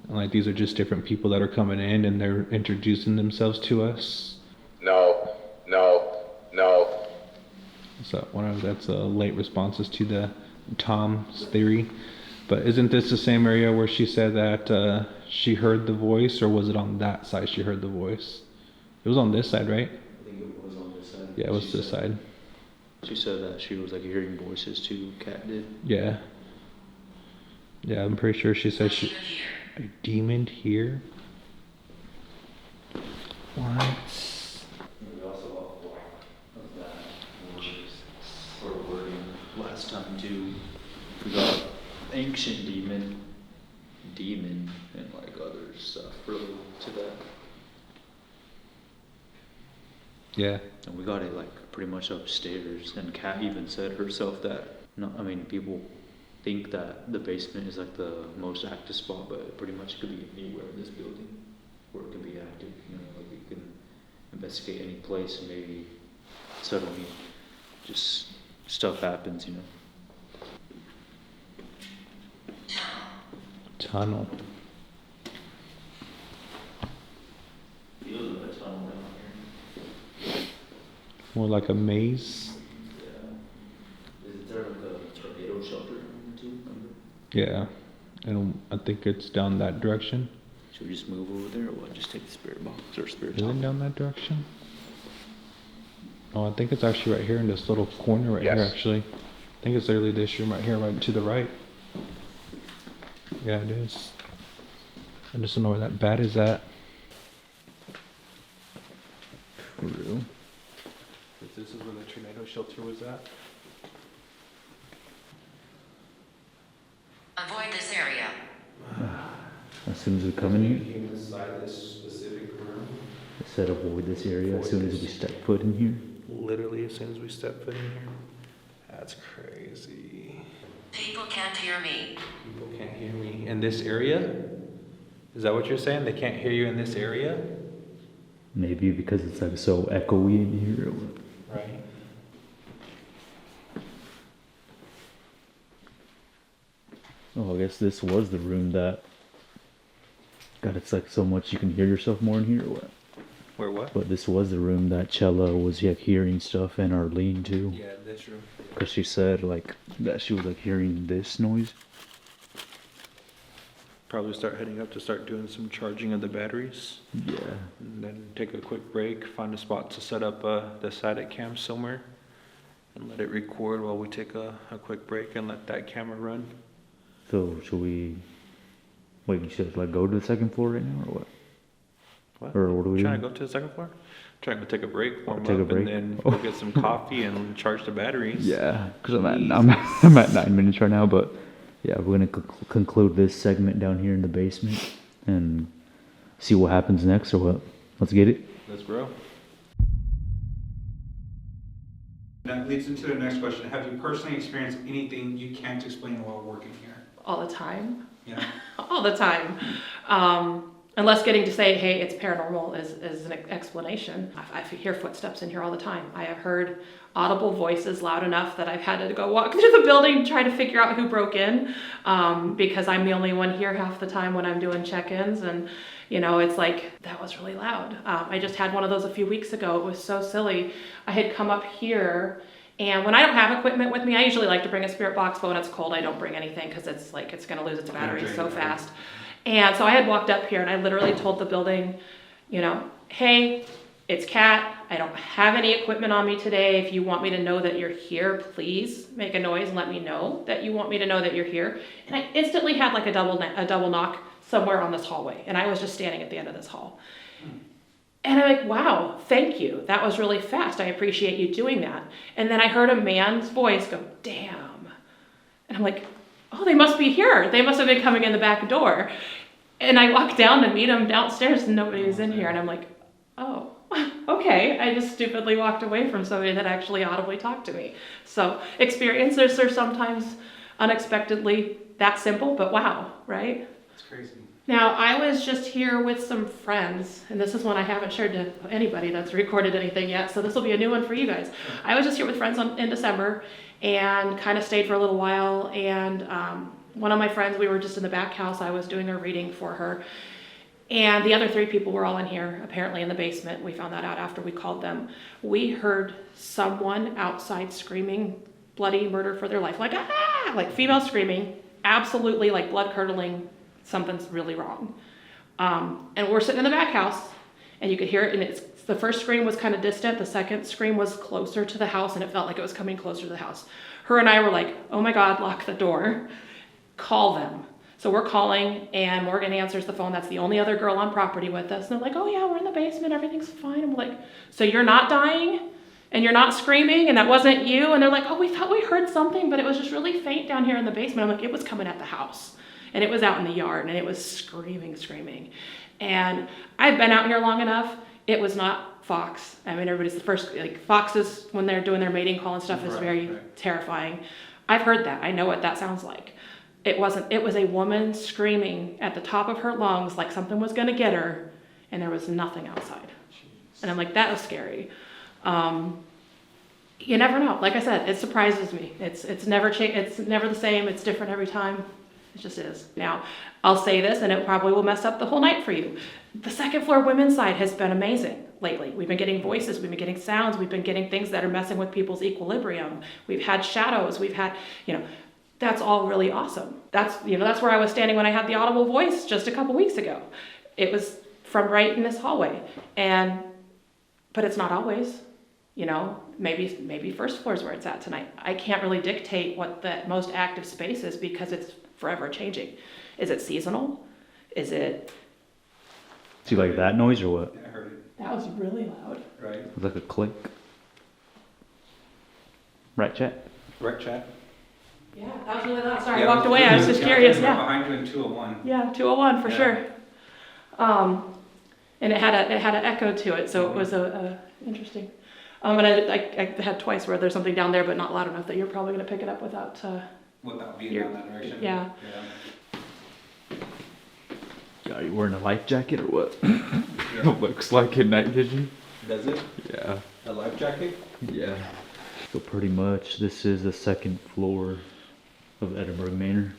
And like these are just different people that are coming in and they're introducing themselves to us. No, no, no. So that's late responses to the Tom's theory. But isn't this the same area where she said that she heard the voice, or was it on that side she heard the voice? It was on this side, right? I think it was on this side. Yeah, it was this side. She said that she was like hearing voices too, Kat did. Yeah. Yeah, I'm pretty sure she said she... Even here. A demon here? What? We also of that wording last time too. We got ancient demon, and like other stuff related to that. Yeah. And we got it like pretty much upstairs. And Kat even said herself that, no, I mean, people think that the basement is like the most active spot, but it pretty much could be anywhere in this building where it can be active. You know, like we can investigate any place and maybe suddenly just stuff happens, you know. Tunnel. Feels like a tunnel down here. More like a maze. Yeah. Is there like a tornado shelter too? Remember? Yeah, and I think it's down that direction. Should we just move over there, or what? Just take the spirit box or spirit Is it down that direction? Oh, I think it's actually right here in this little corner right here, Yes. actually. I think it's literally this room right here, right to the right. Yeah, it is. I just don't know where that bat is at. For real? This is where the tornado shelter was at. Avoid this area. As soon as we come in here, Inside this specific room. it said avoid this area as soon as we step foot in here. Literally as soon as we step foot in here. That's crazy. People can't hear me. People can't hear me in this area? Is that what you're saying? They can't hear you in this area? Maybe because it's like so echoey in here. Or what? Right. Oh, I guess this was the room that. God, it's like so much you can hear yourself more in here. Or what? Where what? But this was the room that Chella was like hearing stuff, and Arlene too. Yeah, this room. Because she said like that she was like hearing this noise. Probably start heading up to start doing some charging of the batteries. Yeah. And then take a quick break, find a spot to set up the static cam somewhere. And let it record while we take a quick break and let that camera run. So should we? Wait, we should like go to the second floor right now, or what? What? Or what do we Trying do? to go to the second floor? Trying to take a break, warm Take a up, break? and then go get some coffee and charge the batteries. Yeah, because I'm at 9 minutes right now, but yeah, we're gonna conclude this segment down here in the basement and see what happens next, or what? Let's get it. Let's grow. That leads into the next question. Have you personally experienced anything you can't explain while working here? All the time. Yeah. All the time. Unless getting to say, hey, it's paranormal is an explanation. I hear footsteps in here all the time. I have heard audible voices loud enough that I've had to go walk through the building trying to figure out who broke in, because I'm the only one here half the time when I'm doing check-ins. And, you know, it's like, that was really loud. I just had one of those a few weeks ago. It was so silly. I had come up here, and when I don't have equipment with me, I usually like to bring a spirit box, but when it's cold, I don't bring anything because it's like, it's going to lose its battery so fast. And so I had walked up here and I literally told the building, you know, hey, it's Kat. I don't have any equipment on me today. If you want me to know that you're here, please make a noise and let me know that you want me to know that you're here. And I instantly had like a double knock somewhere on this hallway. And I was just standing at the end of this hall. And I'm like, wow, thank you. That was really fast. I appreciate you doing that. And then I heard a man's voice go, damn. And I'm like, oh, they must be here. They must have been coming in the back door. And I walked down to meet them downstairs and nobody was in here. And I'm like, oh, okay. I just stupidly walked away from somebody that actually audibly talked to me. So experiences are sometimes unexpectedly that simple, but wow, right? It's crazy. Now, I was just here with some friends, and this is one I haven't shared to anybody that's recorded anything yet, so this will be a new one for you guys. I was just here with friends in December and kind of stayed for a little while, and one of my friends, we were just in the back house. I was doing a reading for her, and the other 3 people were all in here, apparently in the basement. We found that out after we called them. We heard someone outside screaming bloody murder for their life, like, ah, like female screaming, absolutely like blood-curdling, something's really wrong. And we're sitting in the back house, and you could hear it, and the first scream was kind of distant, the second scream was closer to the house, and it felt like it was coming closer to the house. Her and I were like, oh my God, lock the door, call them. So we're calling, and Morgan answers the phone. That's the only other girl on property with us. And they're like, oh yeah, we're in the basement, everything's fine. I'm like, so you're not dying? And you're not screaming, and that wasn't you? And they're like, oh, we thought we heard something, but it was just really faint down here in the basement. I'm like, it was coming at the house. And it was out in the yard, and it was screaming. And I've been out here long enough. It was not fox. I mean, everybody's the first, like foxes, when they're doing their mating call and stuff, is very terrifying. I've heard that. I know what that sounds like. It wasn't. It was a woman screaming at the top of her lungs like something was going to get her, and there was nothing outside. And I'm like, that was scary. You never know. Like I said, it surprises me. It's never It's never the same. It's different every time. It just is. Now, I'll say this, and it probably will mess up the whole night for you. The second floor women's side has been amazing lately. We've been getting voices, we've been getting sounds, we've been getting things that are messing with people's equilibrium. We've had shadows, we've had, That's all really awesome. That's where I was standing when I had the audible voice just a couple weeks ago. It was from right in this hallway. But it's not always, maybe first floor is where it's at tonight. I can't really dictate what the most active space is because it's forever changing. Is it seasonal? Is it... Do you like that noise or what? Yeah, I heard it. That was really loud. Right. It was like a click. Right, chat? Right, chat? Yeah, that was really loud. Sorry, I walked away. I was just curious. Yeah. Behind you in 201. Yeah, 201 for Yeah. sure. And it had an echo to it, so it was a interesting. And I had twice where there's something down there, but not loud enough that you're probably going to pick it up without. Without being You're- down that direction. yeah. Are you wearing a life jacket or what? Yeah. Looks like in night vision. Does it? Yeah. A life jacket? Yeah. So pretty much this is the second floor of Edinburgh Manor.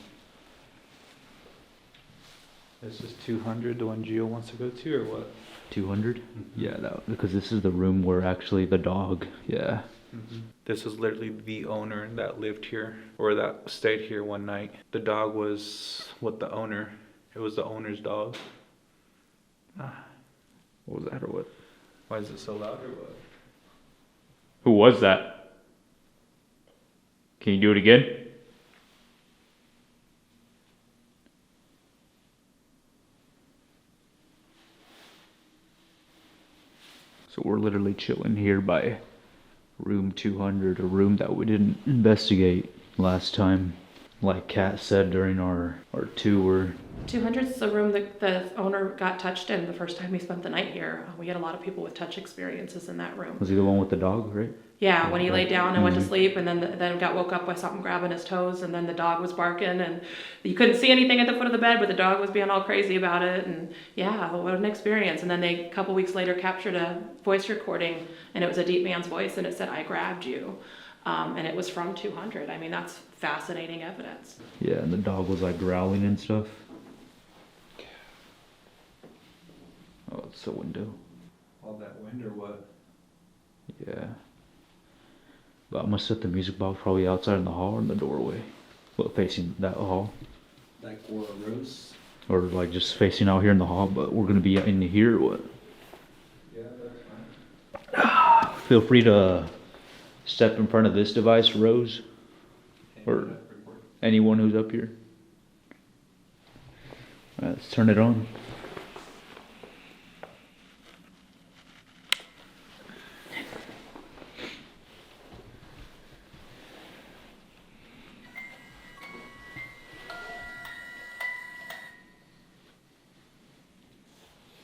This is 200, the one Gio wants to go to, or what? 200? Yeah, because this is the room where actually the dog, yeah. This was literally the owner that lived here, or that stayed here one night. The dog was with the owner. It was the owner's dog. What was that or what? Why is it so loud, or what? Who was that? Can you do it again? So we're literally chilling here by room 200, a room that we didn't investigate last time. Like Kat said during our tour. 200 is the room that the owner got touched in the first time we spent the night here. We had a lot of people with touch experiences in that room. Was he the one with the dog, right? Yeah, when he laid down and went to Mhm. sleep, and then got woke up by something grabbing his toes, and then the dog was barking, and you couldn't see anything at the foot of the bed, but the dog was being all crazy about it, and yeah, what an experience. And then they, a couple weeks later, captured a voice recording, and it was a deep man's voice, and it said, "I grabbed you," and it was from 200. I mean, that's fascinating evidence. Yeah, and the dog was like growling and stuff. Oh, it's the window. All that wind, or what? Yeah. But I'm gonna set the music box probably outside in the hall or in the doorway. Well, facing that hall. Like for a rose? Or like just facing out here in the hall, but we're gonna be in here or what? Yeah, that's fine. Feel free to step in front of this device, Rose. Or anyone who's up here. Alright, let's turn it on.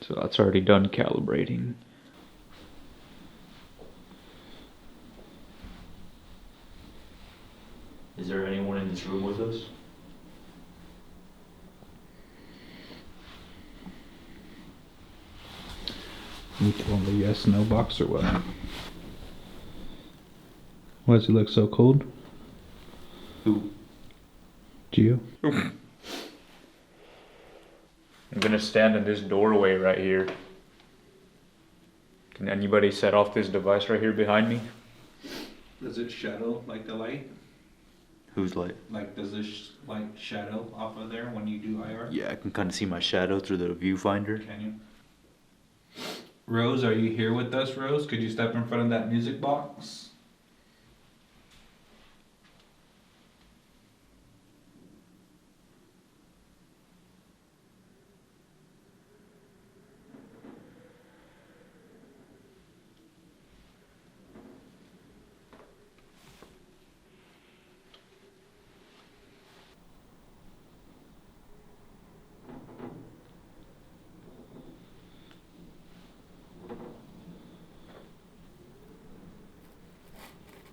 So that's already done calibrating. Is there anyone in this room with us? You told the yes, no box, or what? Why does he look so cold? Who? Gio? I'm gonna stand in this doorway right here. Can anybody set off this device right here behind me? Does it shadow like the light? Whose light? Like, does this light shadow off of there when you do IR? Yeah, I can kind of see my shadow through the viewfinder. Can you? Rose, are you here with us, Rose? Could you step in front of that music box?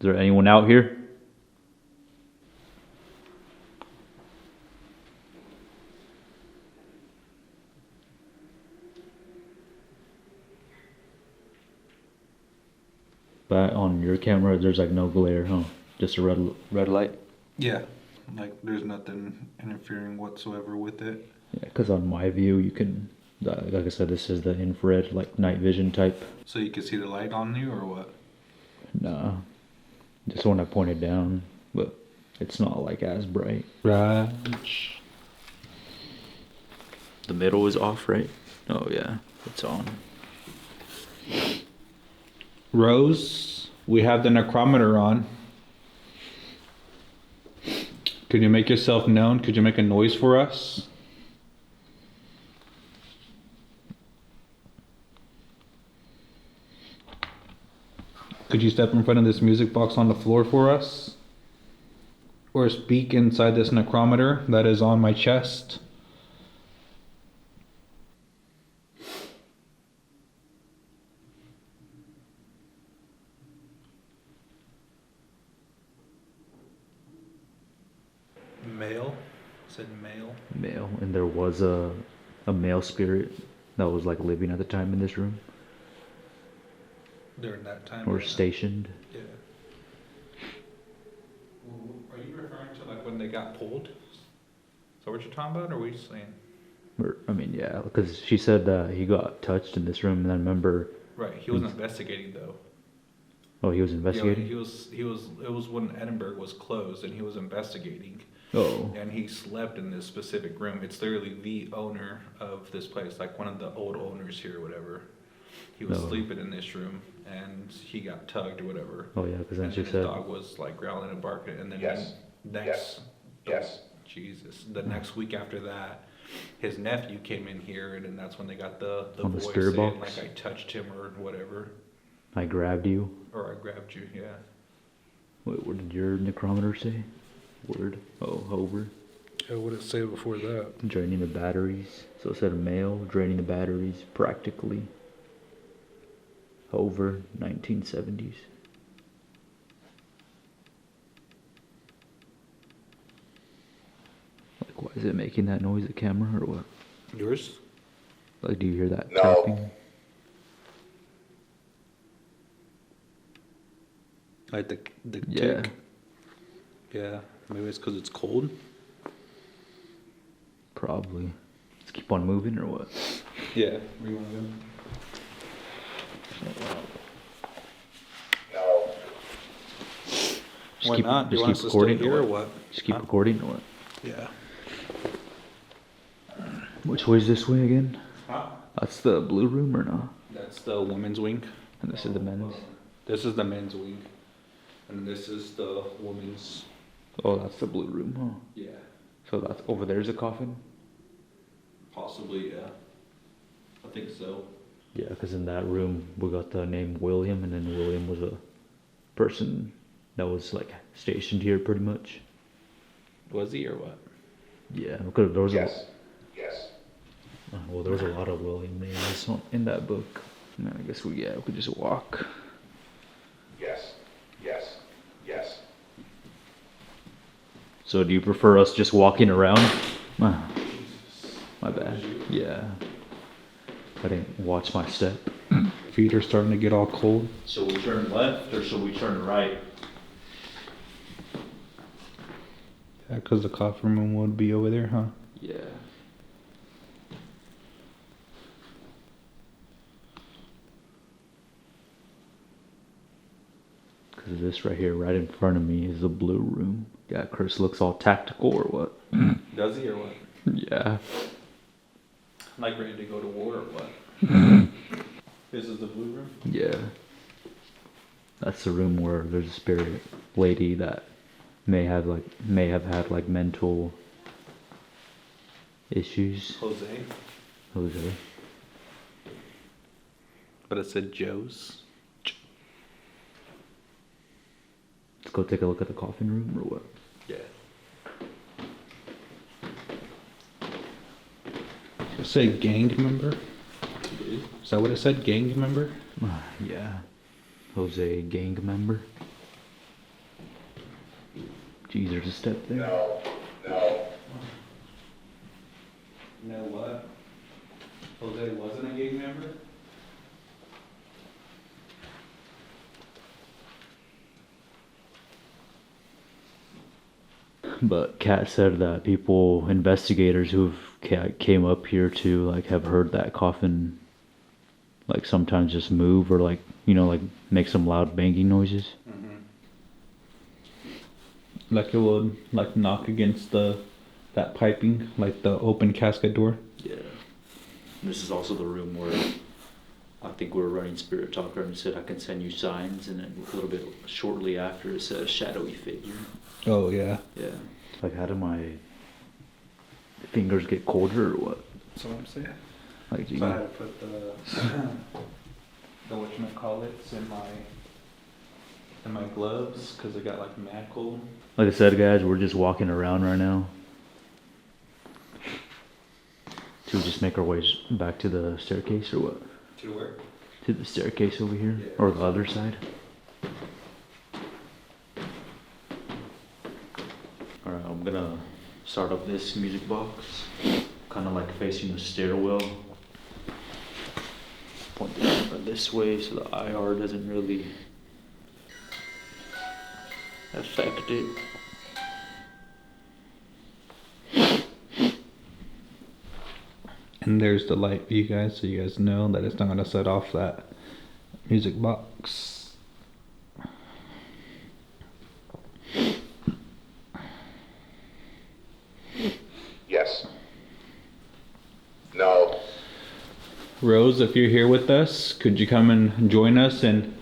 Is there anyone out here? But on your camera, there's like no glare, huh? Just a red light. Yeah. Like, there's nothing interfering whatsoever with it. Yeah, because on my view, you can, like I said, this is the infrared, like night vision type. So you can see the light on you, or what? Nah, just when I pointed down, but It's not like as bright. Right. The middle is off, right? Oh yeah, it's on. Rose, we have the necrometer on. Could you make yourself known? Could you make a noise for us? Could you step in front of this music box on the floor for us? Or speak inside this necrometer that is on my chest? Male? Said male. Male, and there was a male spirit that was like living at the time in this room During that time? or stationed. Yeah. Are you referring to like when they got pulled? Is that what you're talking about, or are we saying? Or, I mean, yeah, because she said he got touched in this room, and I remember. Right, he was investigating though. Oh, he was investigating. Yeah, he was. It was when Edinburgh was closed, and he was investigating. Oh. And he slept in this specific room. It's literally the owner of this place, like one of the old owners here, or whatever. He was Oh. sleeping in this room, and he got tugged or whatever. Oh yeah, because then And she his said. dog was like growling and barking, and then Yes. next, Yes. Jesus, the next week after that, his nephew came in here, and then that's when they got the On the voice spirit saying box? like I touched him or whatever, I grabbed you. or I grabbed you. Yeah. Wait, what did your necrometer say? Word. Oh, over. Yeah, what did it say before that? Draining the batteries. So it said male, draining the batteries, practically. Over 1970s. Like, why is it making that noise, the camera, or what? Yours? Like, do you hear that No. tapping? Like the Yeah. tick? Yeah. Maybe it's because it's cold. Probably. Let's keep on moving, or what? Yeah. Where you want to go? No. Just Why keep, not? Do Just you want keep us to stay recording, here or or what? Just keep Huh? recording, or what? Yeah. Which way is this way again? Huh? That's the blue room, or not? That's the women's wing. And this is the men's. This is the men's wing. And this is the women's. Oh, that's the blue room, huh? Yeah. So that's over there's a coffin? Possibly, yeah. I think so. Yeah, because in that room we got the name William, and then William was a person that was like stationed here pretty much. Was he or what? Yeah, because there was Yes. Yes. well, there was a lot of William names in that book. And I guess we could just walk. Yes. Yes. Yes. So do you prefer us just walking around? Ah, my bad. Yeah. I didn't watch my step. Feet are starting to get all cold. So we turn left or should we turn right? Yeah, because the coffee room would be over there, huh? Yeah. Because this right here, right in front of me, is the blue room. Yeah, Chris looks all tactical or what? Does he or what? Yeah. Like ready to go to war or what? This is the blue room? Yeah. That's the room where there's a spirit lady that may have had like mental issues. Jose. Jose. But it said Joe's. Let's go take a look at the coffin room or what? Yeah. It said gang member? Is that what it said? Gang member? Yeah. Jose, gang member. Jeez, there's a step there. No. No. You know what? Jose wasn't a gang member? But Kat said that investigators who've came up here to like have heard that coffin like sometimes just move or like, like make some loud banging noises. Like it would like knock against that piping, like the open casket door. Yeah. This is also the room where I think we were running Spirit Talker and it said I can send you signs, and then a little bit shortly after it said a shadowy figure. Oh yeah. Yeah. Like, how do my fingers get colder or what? That's what I'm saying. Like, do So I you... had to put the whatchamacallits in my gloves because it got like mad cold. Like I said, guys, we're just walking around right now to just make our way back to the staircase or what? To where? To the staircase over here, Yeah. or the other side. Alright, I'm gonna start up this music box, kind of like facing the stairwell. Point the camera this way so the IR doesn't really affect it. And there's the light for you guys, so you guys know that it's not gonna set off that music box. Yes. No. Rose, if you're here with us, could you come and join us and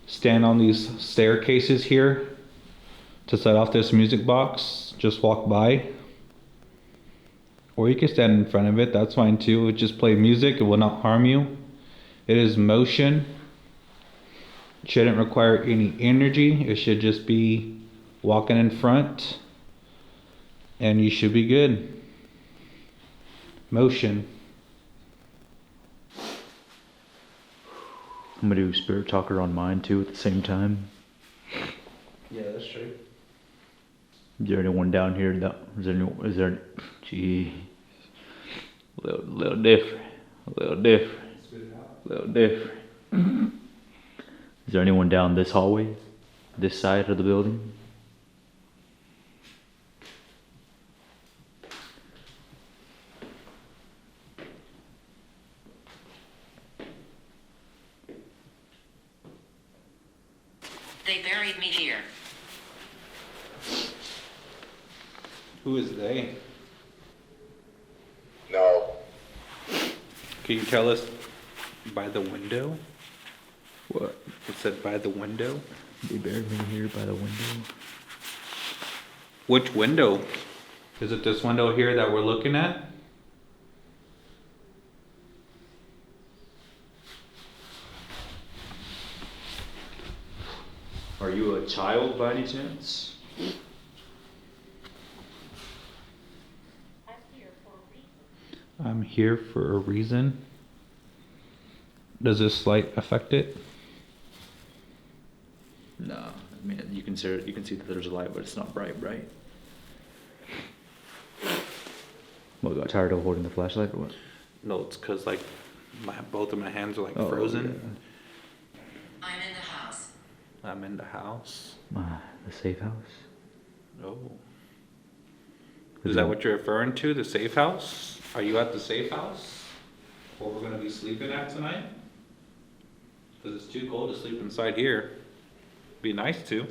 stand on these staircases here to set off this music box? Just walk by. Or you can stand in front of it, that's fine too. It just play music, it will not harm you. It is motion. It shouldn't require any energy. It should just be walking in front. And you should be good. Motion. I'm gonna do Spirit Talker on mine too at the same time. Yeah, that's true. Is there anyone down here that is there gee, little different, a little different. Is there anyone down this hallway, this side of the building? They buried me here. Who is they? No. Can you tell us by the window? What? It said by the window. They buried me here by the window. Which window? Is it this window here that we're looking at? Are you a child by any chance? I'm here for a reason. Does this light affect it? No, I mean you can see that there's a light, but it's not bright. What, got tired of holding the flashlight or what? No, it's because like both of my hands are like Oh, frozen. I'm in the house. I'm in the house. The safe house. Oh. Is that what you're referring to? The safe house? Are you at the safe house? Where we're gonna be sleeping at tonight? Because it's too cold to sleep inside here. Be nice to.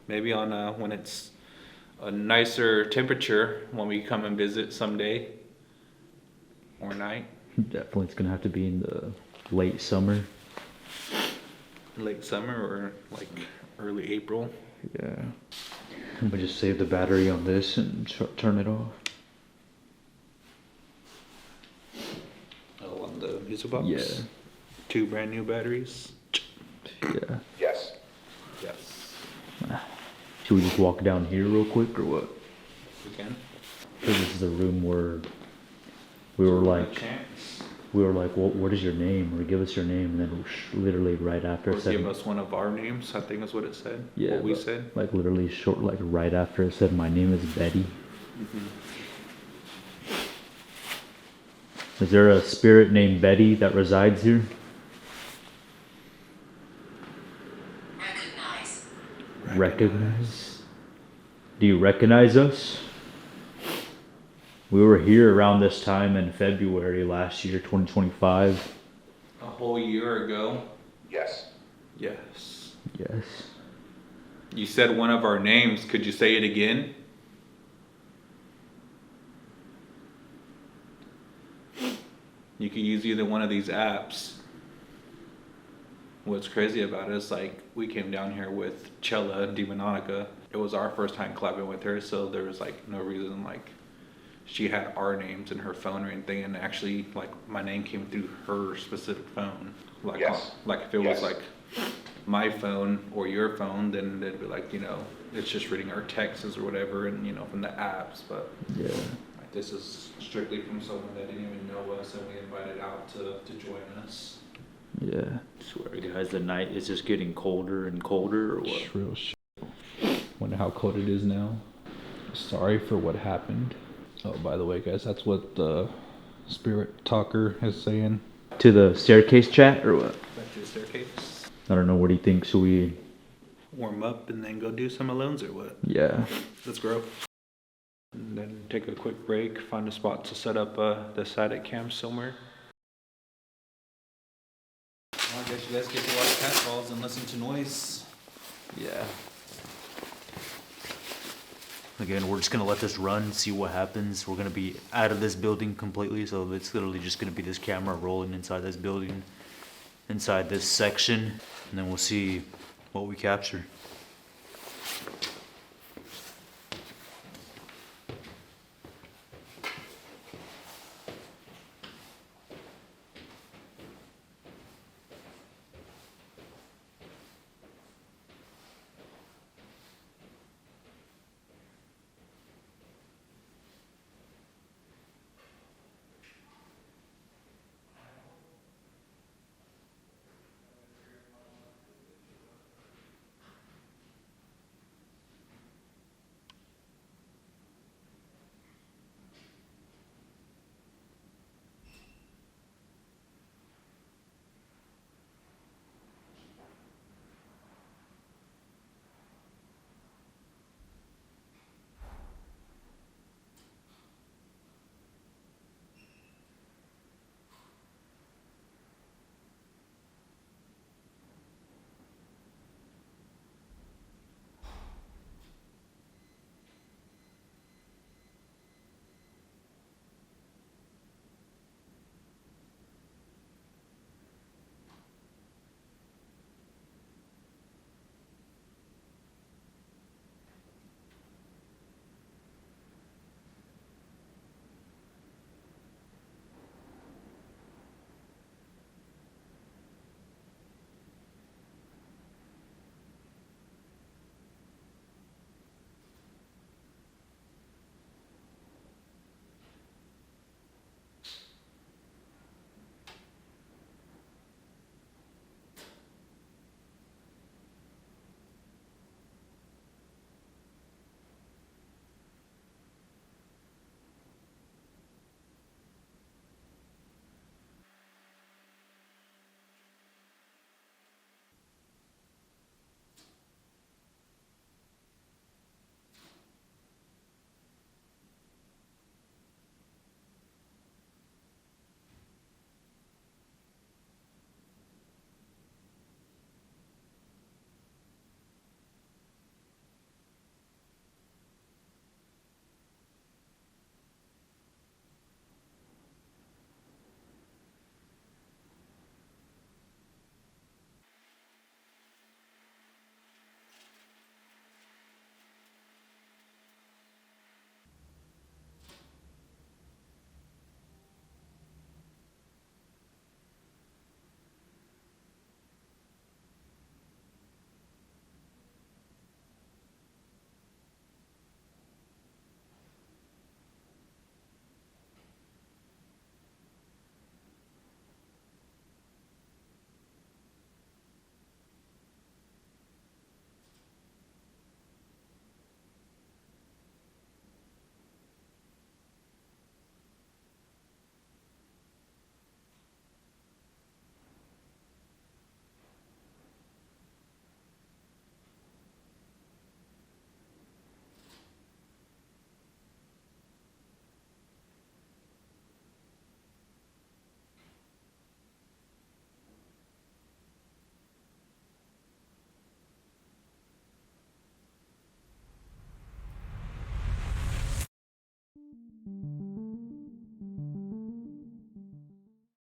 Maybe on when it's a nicer temperature when we come and visit someday. Or night. Definitely, it's gonna have to be in the late summer. Late summer or like early April. Yeah. I'm gonna just save the battery on this and turn it off. Oh, on the music box? Yeah. 2 brand new batteries. Yeah. Yes. Yes. Should we just walk down here real quick or what? We can. Because this is the room where we were like, what is your name? Or give us your name, and then literally right after Or it said, give us one of our names, I think is what it said. yeah, What we but, said. like literally short, like right after it said, my name is Betty. Is there a spirit named Betty that resides here? Recognize? Do you recognize us? We were here around this time in February last year, 2025. A whole year ago. Yes. Yes. Yes. You said one of our names. Could you say it again? You could use either one of these apps. What's crazy about it is like we came down here with Chella and Demononica. It was our first time collabing with her, so there was like no reason like she had our names in her phone or anything, and actually like my name came through her specific phone. Like Yes. like if it Yes. was like my phone or your phone, then they'd be like, you know, it's just reading our texts or whatever, and you know, from the apps. But Yeah. like, this is strictly from someone that didn't even know us, and we invited out to join us. Yeah. Swear, guys, the night is just getting colder and colder, or what? It's real shit. Wonder how cold it is now. Sorry for what happened. Oh, by the way, guys, that's what the spirit talker is saying. To the staircase chat, or what? Back to the staircase. I don't know. What do you think? Should we? Warm up and then go do some alones or what? Yeah. Let's grow. And then take a quick break, find a spot to set up the static cam somewhere. Well, I guess you guys get to watch cat calls and listen to noise. Yeah. Again, we're just gonna let this run, see what happens. We're gonna be out of this building completely, so it's literally just gonna be this camera rolling inside this building, inside this section, and then we'll see what we capture.